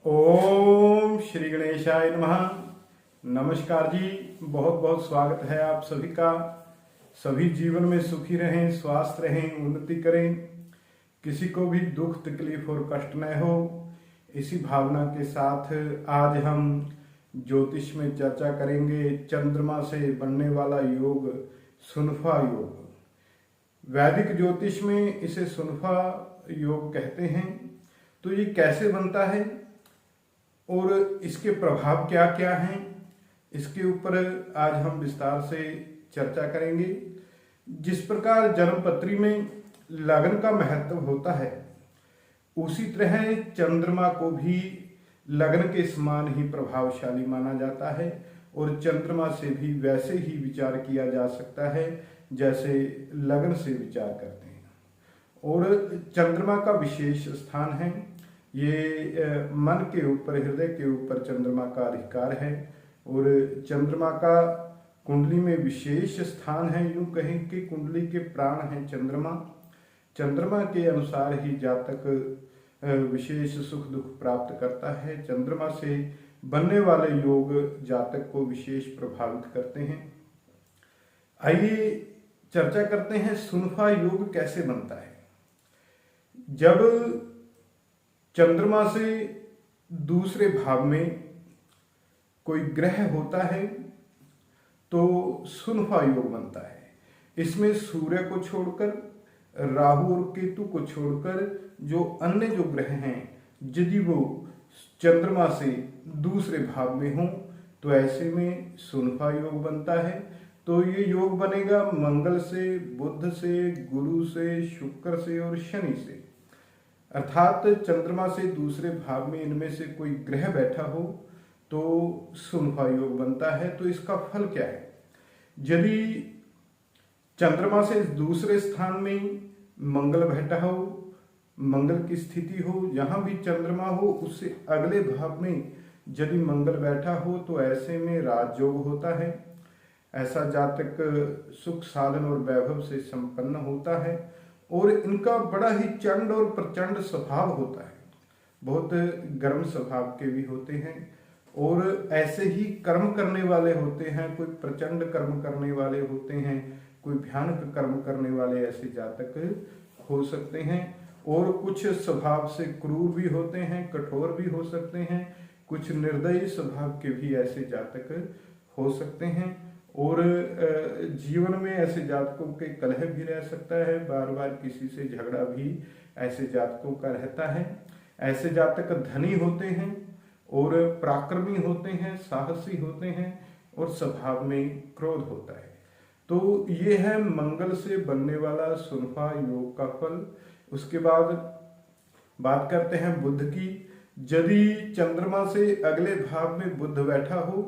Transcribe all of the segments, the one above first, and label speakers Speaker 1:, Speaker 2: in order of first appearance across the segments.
Speaker 1: ओम श्री गणेशाय नमः। नमस्कार जी, बहुत बहुत स्वागत है आप सभी का। सभी जीवन में सुखी रहें, स्वस्थ रहें, उन्नति करें, किसी को भी दुख तकलीफ और कष्ट न हो, इसी भावना के साथ आज हम ज्योतिष में चर्चा करेंगे चंद्रमा से बनने वाला योग, सुनफा योग। वैदिक ज्योतिष में इसे सुनफा योग कहते हैं। तो ये कैसे बनता है और इसके प्रभाव क्या क्या हैं, इसके ऊपर आज हम विस्तार से चर्चा करेंगे। जिस प्रकार जन्मपत्री में लगन का महत्व होता है, उसी तरह चंद्रमा को भी लगन के समान ही प्रभावशाली माना जाता है और चंद्रमा से भी वैसे ही विचार किया जा सकता है जैसे लगन से विचार करते हैं। और चंद्रमा का विशेष स्थान है, ये मन के ऊपर, हृदय के ऊपर चंद्रमा का अधिकार है और चंद्रमा का कुंडली में विशेष स्थान है। यूं कहें कि कुंडली के प्राण है चंद्रमा। चंद्रमा के अनुसार ही जातक विशेष सुख दुख प्राप्त करता है। चंद्रमा से बनने वाले योग जातक को विशेष प्रभावित करते हैं। आइए चर्चा करते हैं सुनफा योग कैसे बनता है। जब चंद्रमा से दूसरे भाव में कोई ग्रह होता है तो सुनफा योग बनता है। इसमें सूर्य को छोड़कर, राहु और केतु को छोड़कर जो अन्य जो ग्रह हैं, यदि वो चंद्रमा से दूसरे भाव में हों तो ऐसे में सुनफा योग बनता है। तो ये योग बनेगा मंगल से, बुध से, गुरु से, शुक्र से और शनि से। अर्थात चंद्रमा से दूसरे भाव में इनमें से कोई ग्रह बैठा हो तो सुनफा योग बनता है। तो इसका फल क्या है? यदि चंद्रमा से दूसरे स्थान में मंगल बैठा हो, मंगल की स्थिति हो, जहां भी चंद्रमा हो उससे अगले भाव में यदि मंगल बैठा हो तो ऐसे में राजयोग होता है। ऐसा जातक सुख साधन और वैभव से संपन्न होता है और इनका बड़ा ही चंड और प्रचंड स्वभाव होता है। बहुत गर्म स्वभाव के भी होते हैं और ऐसे ही कर्म करने वाले होते हैं। कोई प्रचंड कर्म करने वाले होते हैं, कोई भयानक कर्म करने वाले ऐसे जातक हो सकते हैं। और कुछ स्वभाव से क्रूर भी होते हैं, कठोर भी हो सकते हैं। कुछ निर्दयी स्वभाव के भी ऐसे जातक हो सकते हैं और जीवन में ऐसे जातकों के कलह भी रह सकता है। बार बार किसी से झगड़ा भी ऐसे जातकों का रहता है। ऐसे जातक धनी होते हैं और पराक्रमी होते हैं, साहसी होते हैं और स्वभाव में क्रोध होता है। तो ये है मंगल से बनने वाला सुनफा योग का फल। उसके बाद बात करते हैं बुध की। यदि चंद्रमा से अगले भाव में बुध बैठा हो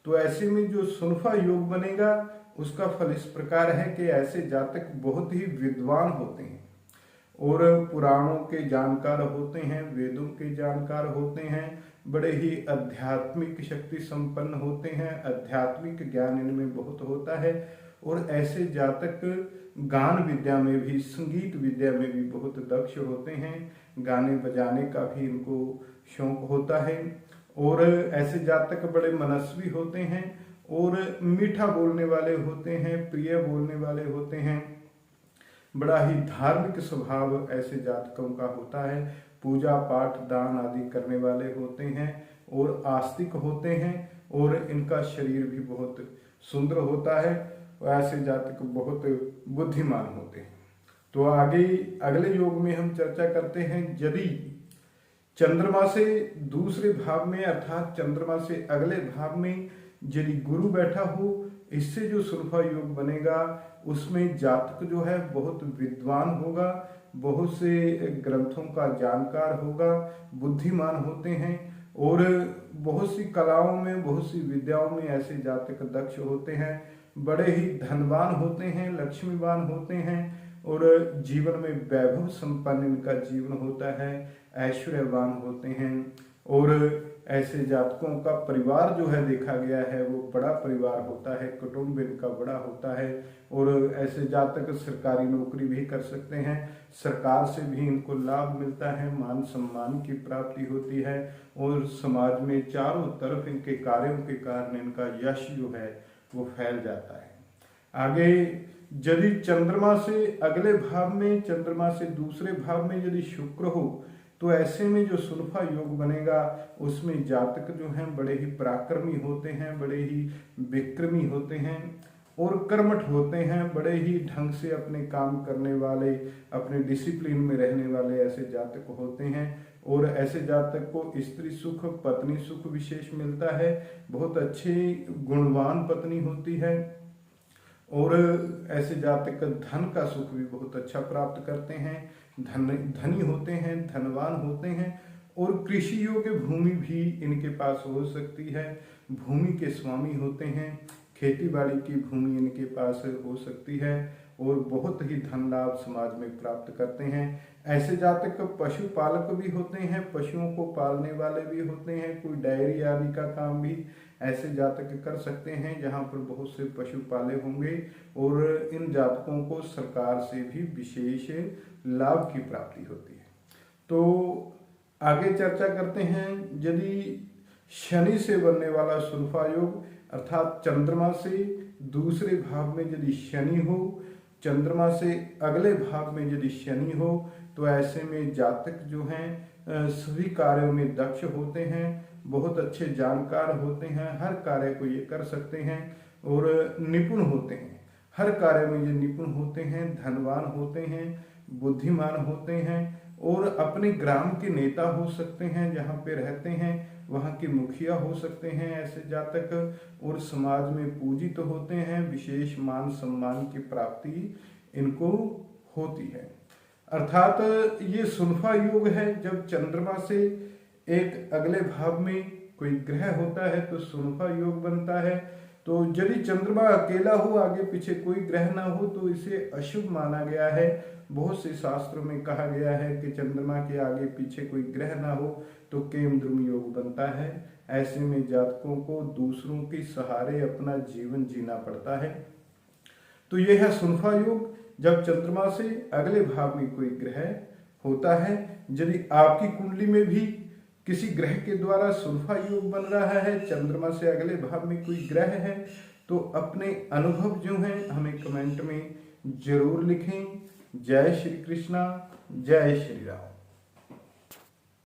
Speaker 1: तो ऐसे में जो सुनफा योग बनेगा उसका फल इस प्रकार है कि ऐसे जातक बहुत ही विद्वान होते हैं और पुराणों के जानकार होते हैं, वेदों के जानकार होते हैं, बड़े ही आध्यात्मिक शक्ति संपन्न होते हैं, आध्यात्मिक ज्ञान इनमें बहुत होता है। और ऐसे जातक गान विद्या में भी, संगीत विद्या में भी बहुत दक्ष होते हैं। गाने बजाने का भी इनको शौक होता है और ऐसे जातक बड़े मनस्वी होते हैं और मीठा बोलने वाले होते हैं, प्रिय बोलने वाले होते हैं। बड़ा ही धार्मिक स्वभाव ऐसे जातकों का होता है। पूजा पाठ दान आदि करने वाले होते हैं और आस्तिक होते हैं और इनका शरीर भी बहुत सुंदर होता है। ऐसे जातक बहुत बुद्धिमान होते हैं। तो आगे अगले योग में हम चर्चा करते हैं। यदि चंद्रमा से दूसरे भाव में अर्थात चंद्रमा से अगले भाव में यदि गुरु बैठा हो, इससे जो सुनफा योग बनेगा उसमें जातक जो है बहुत विद्वान होगा, बहुत से ग्रंथों का जानकार होगा, बुद्धिमान होते हैं और बहुत सी कलाओं में, बहुत सी विद्याओं में ऐसे जातक दक्ष होते हैं। बड़े ही धनवान होते हैं, लक्ष्मीवान होते हैं और जीवन में वैभव संपन्न इनका जीवन होता है, ऐश्वर्यवान होते हैं और ऐसे जातकों का परिवार जो है देखा गया है वो बड़ा परिवार होता है, कुटुंब इनका बड़ा होता है। और ऐसे जातक सरकारी नौकरी भी कर सकते हैं, सरकार से भी इनको लाभ मिलता है, मान सम्मान की प्राप्ति होती है और समाज में चारों तरफ इनके कार्यों के कारण इनका यश जो है वो फैल जाता है। आगे यदि चंद्रमा से अगले भाव में, चंद्रमा से दूसरे भाव में यदि शुक्र हो तो ऐसे में जो सुनफा योग बनेगा उसमें जातक जो हैं बड़े ही पराक्रमी होते हैं, बड़े ही विक्रमी होते हैं और कर्मठ होते हैं, बड़े ही ढंग से अपने काम करने वाले, अपने डिसिप्लिन में रहने वाले ऐसे जातक होते हैं। और ऐसे जातक को स्त्री सुख, पत्नी सुख विशेष मिलता है, बहुत अच्छी गुणवान पत्नी होती है और ऐसे जातक धन का सुख भी बहुत अच्छा प्राप्त करते हैं, धनी होते हैं, धनवान होते हैं और कृषि योग्य भूमि भी इनके पास हो सकती है, भूमि के स्वामी होते हैं, खेती बाड़ी की भूमि इनके पास हो सकती है और बहुत ही धन लाभ समाज में प्राप्त करते हैं। ऐसे जातक पशुपालक भी होते हैं, पशुओं को पालने वाले भी होते हैं, कोई डेयरी आदि का काम भी ऐसे जातक कर सकते हैं जहां पर बहुत से पशु पाले होंगे और इन जातकों को सरकार से भी विशेष लाभ की प्राप्ति होती है। तो आगे चर्चा करते हैं, यदि शनि से बनने वाला सुनफा योग अर्थात चंद्रमा से दूसरे भाव में यदि शनि हो, चंद्रमा से अगले भाव में यदि शनि हो तो ऐसे में जातक जो हैं सभी कार्यों में दक्ष होते हैं, बहुत अच्छे जानकार होते हैं, हर कार्य को ये कर सकते हैं और निपुण होते हैं, हर कार्य में ये निपुण होते हैं, धनवान होते हैं, बुद्धिमान होते हैं और अपने ग्राम के नेता हो सकते हैं, जहाँ पे रहते हैं वहाँ के मुखिया हो सकते हैं ऐसे जातक और समाज में पूजित होते हैं, विशेष मान सम्मान की प्राप्ति इनको होती है। अर्थात ये सुनफा योग है, जब चंद्रमा से एक अगले भाव में कोई ग्रह होता है तो सुनफा योग बनता है। तो यदि चंद्रमा अकेला हो, आगे पीछे कोई ग्रह ना हो तो इसे अशुभ माना गया है। बहुत से शास्त्रों में कहा गया है कि चंद्रमा के आगे पीछे कोई ग्रह ना हो तो केमद्रुम योग बनता है। ऐसे में जातकों को दूसरों के सहारे अपना जीवन जीना पड़ता है। तो यह है सुनफा योग, जब चंद्रमा से अगले भाव में कोई ग्रह होता है। यदि आपकी कुंडली में भी किसी ग्रह के द्वारा सुनफा योग बन रहा है, चंद्रमा से अगले भाव में कोई ग्रह है, तो अपने अनुभव जो हैं हमें कमेंट में जरूर लिखें। जय श्री कृष्णा, जय श्री राम।